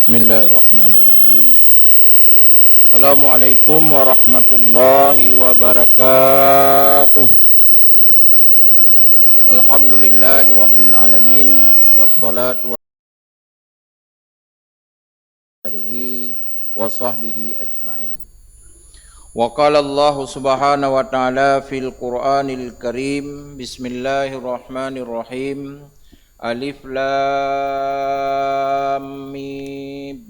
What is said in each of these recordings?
Bismillahirrahmanirrahim. Assalamualaikum warahmatullahi wabarakatuh. Alhamdulillahi rabbil alamin. Wassalatu alihi wa sahbihi ajma'in. Wa qala Allah subhanahu wa ta'ala fil Qur'anil Karim. Bismillahirrahmanirrahim. Alif Lam Mim.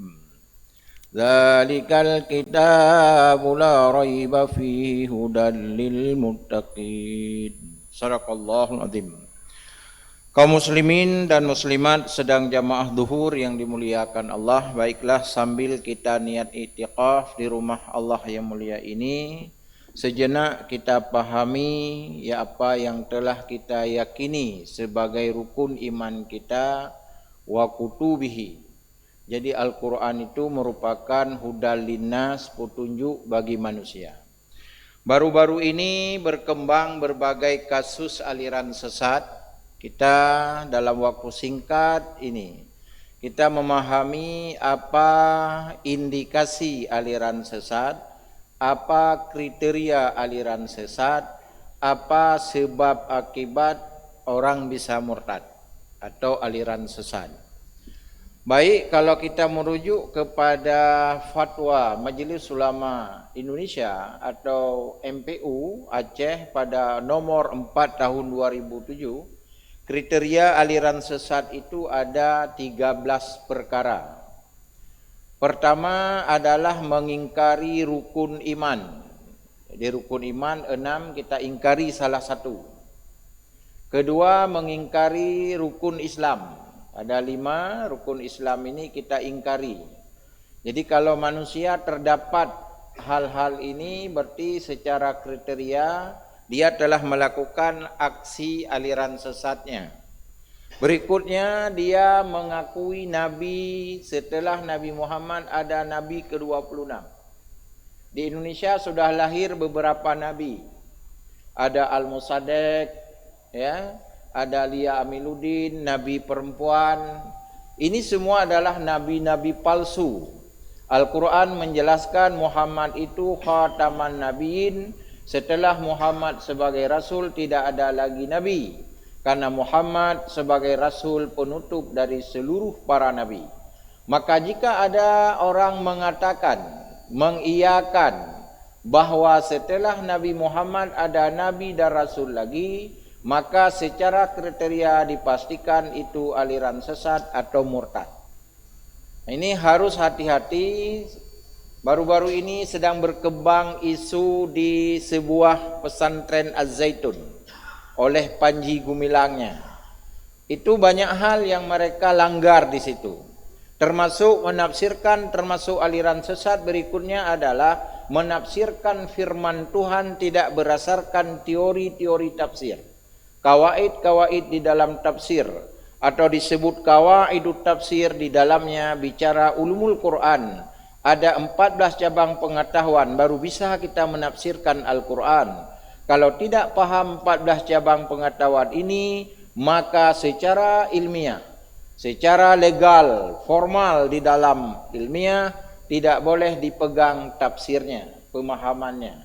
Dzalikal kitabu la raiba fihi hudan lil muttaqin. Shadaqallahul azim. Kaum muslimin dan muslimat sedang jamaah zuhur yang dimuliakan Allah, baiklah sambil kita niat i'tikaf di rumah Allah yang mulia ini, sejenak kita pahami ya apa yang telah kita yakini sebagai rukun iman kita wa kutubihi. Jadi Al-Quran itu merupakan hudal linnas, petunjuk bagi manusia. Baru-baru ini berkembang berbagai kasus aliran sesat. Kita dalam waktu singkat ini kita memahami apa indikasi aliran sesat, apa kriteria aliran sesat, apa sebab akibat orang bisa murtad atau aliran sesat. Baik, kalau kita merujuk kepada fatwa Majelis Ulama Indonesia atau MPU Aceh pada nomor 4 tahun 2007, kriteria aliran sesat itu ada 13 perkara. Pertama adalah mengingkari rukun iman. Jadi rukun iman 6, kita ingkari salah satu. Kedua, mengingkari rukun Islam. Ada 5 rukun Islam ini kita ingkari. Jadi kalau manusia terdapat hal-hal ini berarti secara kriteria dia telah melakukan aksi aliran sesatnya. Berikutnya dia mengakui Nabi setelah Nabi Muhammad ada Nabi ke-26. Di Indonesia sudah lahir beberapa Nabi. Ada Al-Musaddiq, ya, ada Lia Amiluddin, Nabi perempuan. Ini semua adalah nabi-nabi palsu. Al-Quran menjelaskan Muhammad itu khataman nabiin. Setelah Muhammad sebagai Rasul tidak ada lagi Nabi. Karena Muhammad sebagai Rasul penutup dari seluruh para Nabi. Maka jika ada orang mengatakan, mengiyakan bahwa setelah Nabi Muhammad ada Nabi dan Rasul lagi, maka secara kriteria dipastikan itu aliran sesat atau murtad. Ini harus hati-hati. Baru-baru ini sedang berkembang isu di sebuah pesantren Az-Zaitun oleh Panji Gumilangnya. Itu banyak hal yang mereka langgar di situ. Termasuk menafsirkan, termasuk aliran sesat berikutnya adalah menafsirkan firman Tuhan tidak berdasarkan teori-teori tafsir. Kawaid-kawaid di dalam tafsir atau disebut kawaidut tafsir, di dalamnya bicara ulumul Quran. Ada 14 cabang pengetahuan baru bisa kita menafsirkan Al-Quran. Kalau tidak paham 14 cabang pengetahuan ini, maka secara ilmiah, secara legal, formal di dalam ilmiah, tidak boleh dipegang tafsirnya, pemahamannya.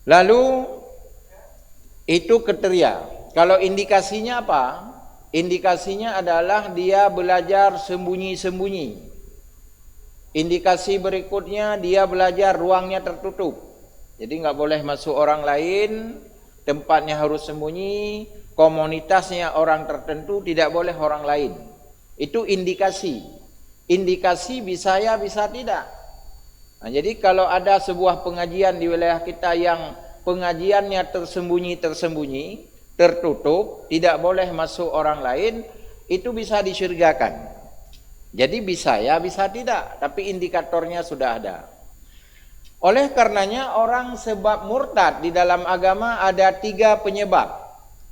Lalu itu kriteria. Kalau indikasinya apa? Indikasinya adalah dia belajar sembunyi-sembunyi. Indikasi berikutnya dia belajar ruangnya tertutup. Jadi nggak boleh masuk orang lain, tempatnya harus sembunyi, komunitasnya orang tertentu, tidak boleh orang lain. Itu indikasi. Indikasi bisa ya, bisa tidak. Nah, jadi kalau ada sebuah pengajian di wilayah kita yang pengajiannya tersembunyi-tersembunyi, tertutup, tidak boleh masuk orang lain, itu bisa disyirgakan. Jadi bisa ya, bisa tidak, tapi indikatornya sudah ada. Oleh karenanya orang sebab murtad di dalam agama ada 3 penyebab.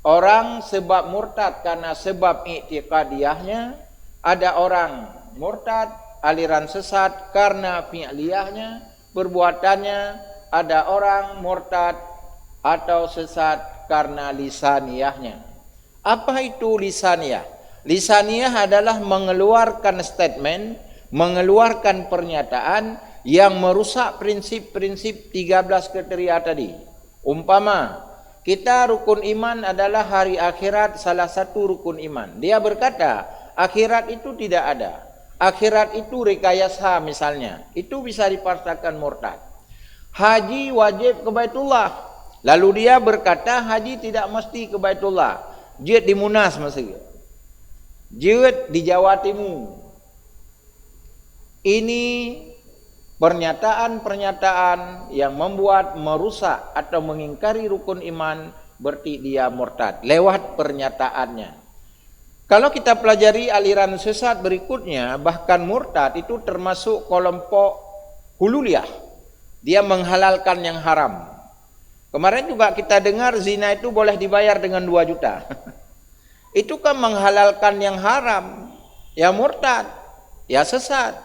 Orang sebab murtad karena sebab i'tiqadiyahnya, ada orang murtad aliran sesat karena fi'liyahnya, perbuatannya, ada orang murtad atau sesat karena lisaniyahnya. Apa itu lisaniyah? Lisaniyah adalah mengeluarkan statement mengeluarkan pernyataan yang merusak prinsip-prinsip 13 kriteria tadi. Umpama kita rukun iman adalah hari akhirat salah satu rukun iman. Dia berkata akhirat itu tidak ada. Akhirat itu rekayasa misalnya. Itu bisa dikatakan murtad. Haji wajib ke Baitullah. Lalu dia berkata haji tidak mesti ke Baitullah. Jihad di Munas maksudnya. Jihad di Jawa Timur. Ini pernyataan-pernyataan yang membuat merusak atau mengingkari rukun iman, berarti dia murtad lewat pernyataannya. Kalau kita pelajari aliran sesat berikutnya, bahkan murtad itu termasuk kelompok hululiyah. Dia menghalalkan yang haram. Kemarin juga kita dengar zina itu boleh dibayar dengan 2 juta. Itu kan menghalalkan yang haram, ya murtad, ya sesat.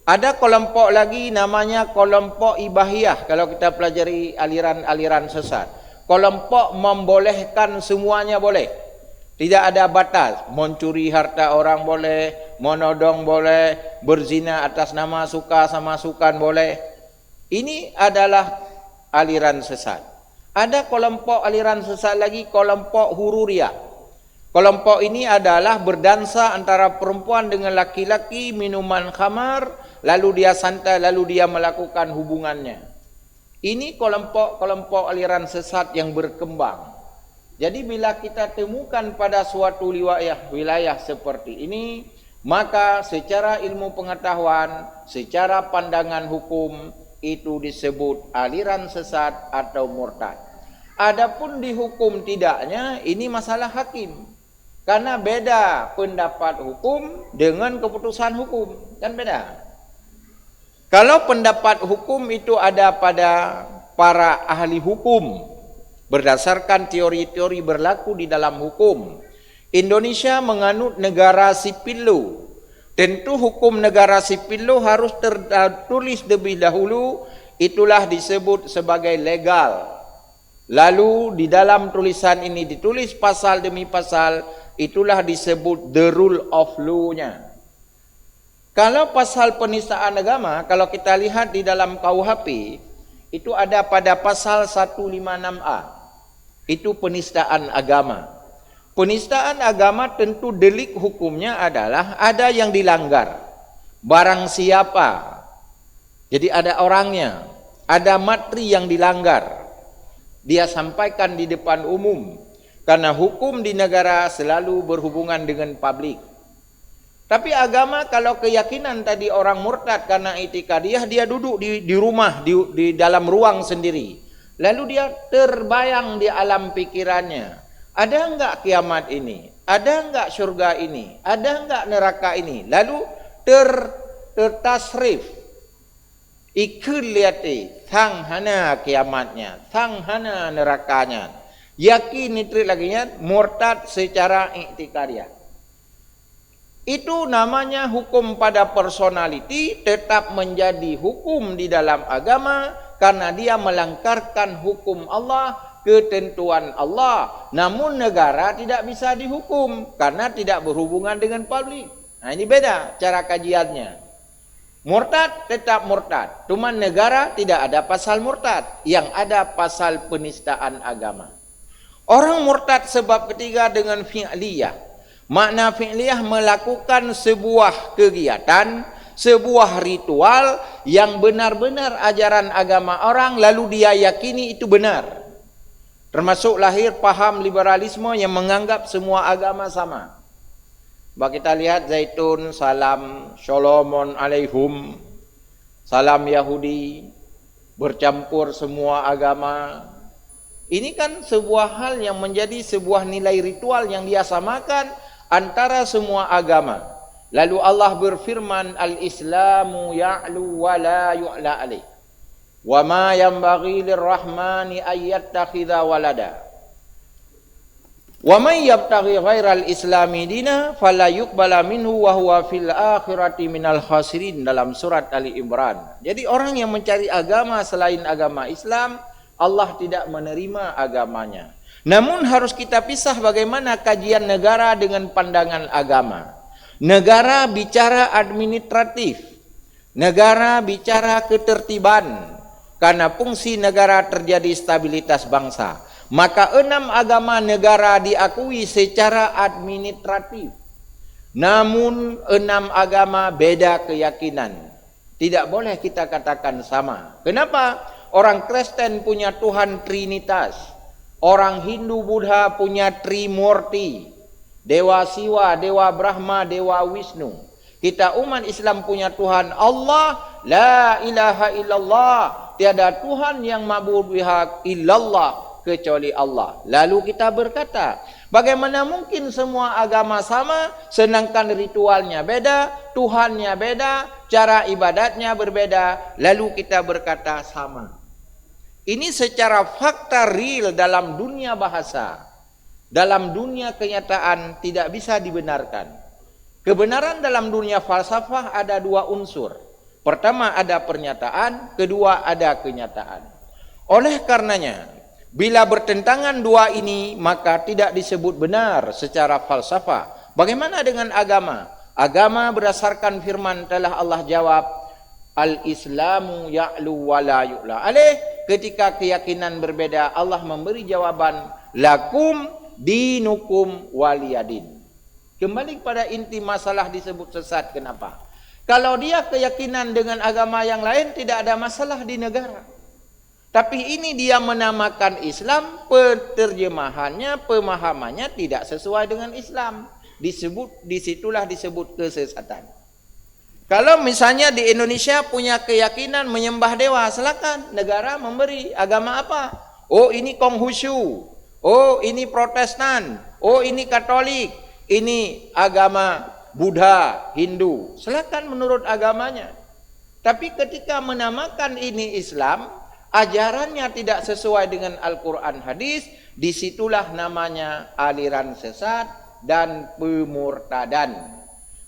Ada kelompok lagi namanya kelompok ibahiyah. Kalau kita pelajari aliran-aliran sesat, kelompok membolehkan semuanya boleh, tidak ada batas. Mencuri harta orang boleh, menodong boleh, berzina atas nama suka sama sukan boleh. Ini adalah aliran sesat. Ada kelompok aliran sesat lagi, kelompok hururiyah. Kelompok ini adalah berdansa antara perempuan dengan laki-laki, minuman khamar, lalu dia santai, lalu dia melakukan hubungannya. Ini kelompok-kelompok aliran sesat yang berkembang. Jadi bila kita temukan pada suatu wilayah seperti ini, maka secara ilmu pengetahuan, secara pandangan hukum, itu disebut aliran sesat atau murtad. Adapun dihukum tidaknya, ini masalah hakim. Karena beda pendapat hukum dengan keputusan hukum, kan beda. Kalau pendapat hukum itu ada pada para ahli hukum berdasarkan teori-teori berlaku di dalam hukum. Indonesia menganut negara sipil law. Tentu hukum negara sipil law harus tertulis lebih dahulu, itulah disebut sebagai legal. Lalu di dalam tulisan ini ditulis pasal demi pasal, itulah disebut the rule of law-nya. Kalau pasal penistaan agama, kalau kita lihat di dalam KUHP, itu ada pada pasal 156A. Itu penistaan agama. Penistaan agama tentu delik hukumnya adalah ada yang dilanggar. Barang siapa. Jadi ada orangnya, ada materi yang dilanggar. Dia sampaikan di depan umum. Karena hukum di negara selalu berhubungan dengan publik. Tapi agama, kalau keyakinan tadi orang murtad karena itikadiyah, dia duduk di rumah, di dalam ruang sendiri. Lalu dia terbayang di alam pikirannya. Ada enggak kiamat ini? Ada enggak syurga ini? Ada enggak neraka ini? Lalu tertasrif. Ikut lihat thang hana kiamatnya, thang hana nerakanya. Yakin itu lagi murtad secara iktikadiyah. Itu namanya hukum pada personality, tetap menjadi hukum di dalam agama karena dia melanggarkan hukum Allah, ketentuan Allah. Namun negara tidak bisa dihukum karena tidak berhubungan dengan publik. Nah, ini beda cara kajiannya. Murtad tetap murtad, cuma negara tidak ada pasal murtad, yang ada pasal penistaan agama. Orang murtad sebab ketiga dengan fi'liyah. Makna fi'liyah melakukan sebuah kegiatan, sebuah ritual yang benar-benar ajaran agama orang lalu dia yakini itu benar. Termasuk lahir paham liberalisme yang menganggap semua agama sama. Baik kita lihat zaitun, salam, shalom alaihim, salam Yahudi, bercampur semua agama. Ini kan sebuah hal yang menjadi sebuah nilai ritual yang dia samakan antara semua agama. Lalu Allah berfirman, al-islamu ya'lu wa la yu'la alaih. Wa ma yanbaghi lirrahmani ayyattakhidha walada. Wa may yabtaghi ghairal islami dina fala yuqbala minhu wa huwa fil akhirati minal khasirin, dalam surat Ali Imran. Jadi orang yang mencari agama selain agama Islam, Allah tidak menerima agamanya. Namun harus kita pisah bagaimana kajian negara dengan pandangan agama. Negara bicara administratif, negara bicara ketertiban. Karena fungsi negara terjadi stabilitas bangsa. Maka 6 agama negara diakui secara administratif. Namun 6 agama beda keyakinan. Tidak boleh kita katakan sama. Kenapa? Orang Kristen punya Tuhan Trinitas. Orang Hindu Buddha punya Trimurti. Dewa Siwa, Dewa Brahma, Dewa Wisnu. Kita umat Islam punya Tuhan Allah, la ilaha illallah. Tiada Tuhan yang ma'bud bihaq illallah kecuali Allah. Lalu kita berkata, bagaimana mungkin semua agama sama sedangkan ritualnya beda, Tuhannya beda, cara ibadatnya berbeda, lalu kita berkata sama. Ini secara fakta real dalam dunia bahasa, dalam dunia kenyataan tidak bisa dibenarkan. Kebenaran dalam dunia falsafah ada 2 unsur. Pertama ada pernyataan, kedua ada kenyataan. Oleh karenanya, bila bertentangan 2 ini, maka tidak disebut benar secara falsafah. Bagaimana dengan agama? Agama berdasarkan firman telah Allah jawab, Al-Islamu ya'lu wa la yu'la alaih. Ketika keyakinan berbeda, Allah memberi jawaban, lakum dinukum waliyadin. Kembali pada inti masalah disebut sesat. Kenapa? Kalau dia keyakinan dengan agama yang lain, tidak ada masalah di negara. Tapi ini dia menamakan Islam, penerjemahannya, pemahamannya tidak sesuai dengan Islam. Disitulah disebut kesesatan. Kalau misalnya di Indonesia punya keyakinan menyembah dewa, silakan negara memberi agama apa? Oh ini Konghucu, oh ini Protestan, oh ini Katolik, ini agama Buddha, Hindu. Silakan menurut agamanya. Tapi ketika menamakan ini Islam, ajarannya tidak sesuai dengan Al-Quran hadis, disitulah namanya aliran sesat dan pemurtadan.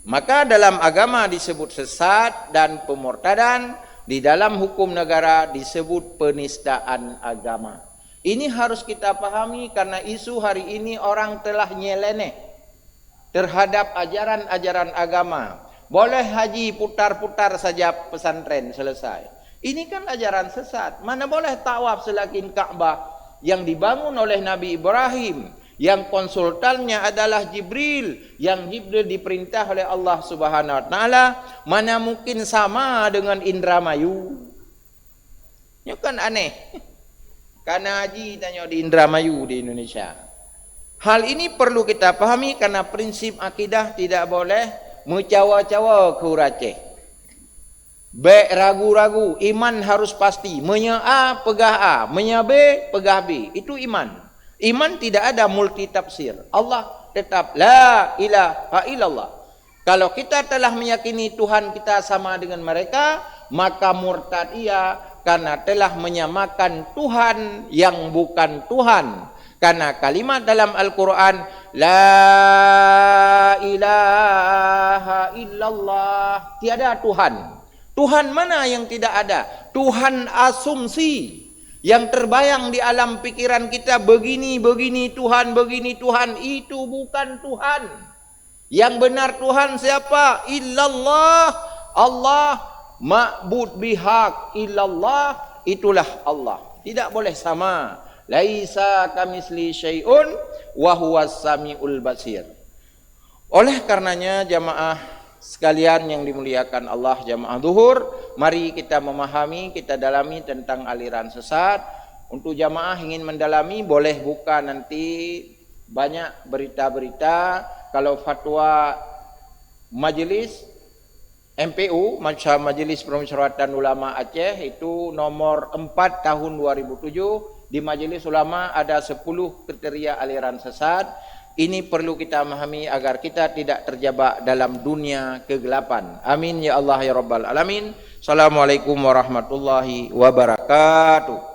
Maka dalam agama disebut sesat dan pemurtadan, di dalam hukum negara disebut penistaan agama. Ini harus kita pahami karena isu hari ini orang telah nyeleneh terhadap ajaran-ajaran agama. Boleh haji putar-putar saja pesantren selesai. Ini kan ajaran sesat. Mana boleh tawaf selakin Ka'bah yang dibangun oleh Nabi Ibrahim, yang konsultannya adalah Jibril, yang Jibril diperintah oleh Allah Subhanahu wa taala, mana mungkin sama dengan Indramayu? Ini kan aneh. Karena haji tanya di Indramayu di Indonesia. Hal ini perlu kita pahami karena prinsip akidah tidak boleh mencawa-cawa ke Aceh. Baik ragu-ragu, iman harus pasti. Menya A, pegah A. Menya B, pegah B. Itu iman. Iman tidak ada multi tafsir. Allah tetap la ilaha illallah. Kalau kita telah meyakini Tuhan kita sama dengan mereka, maka murtad ia karena telah menyamakan Tuhan yang bukan Tuhan. Karena kalimat dalam Al-Quran, la ilaha illallah, tiada Tuhan. Tuhan mana yang tidak ada? Tuhan asumsi yang terbayang di alam pikiran kita, begini Tuhan, begini Tuhan, itu bukan Tuhan. Yang benar Tuhan siapa? Illallah, Allah, ma'bud bihaq illallah, itulah Allah. Tidak boleh sama. Laisa kamisli syai'un wa huwas samiul basir. Oleh karenanya jamaah sekalian yang dimuliakan Allah, jamaah zuhur, mari kita memahami, kita dalami tentang aliran sesat. Untuk jamaah ingin mendalami, boleh buka nanti banyak berita-berita. Kalau fatwa majelis MPU, Majelis Permusyawaratan Ulama Aceh, itu nomor 4 tahun 2007. Di Majelis Ulama ada 10 kriteria aliran sesat. Ini perlu kita memahami agar kita tidak terjebak dalam dunia kegelapan. Amin ya Allah ya Rabbal Alamin. Assalamualaikum warahmatullahi wabarakatuh.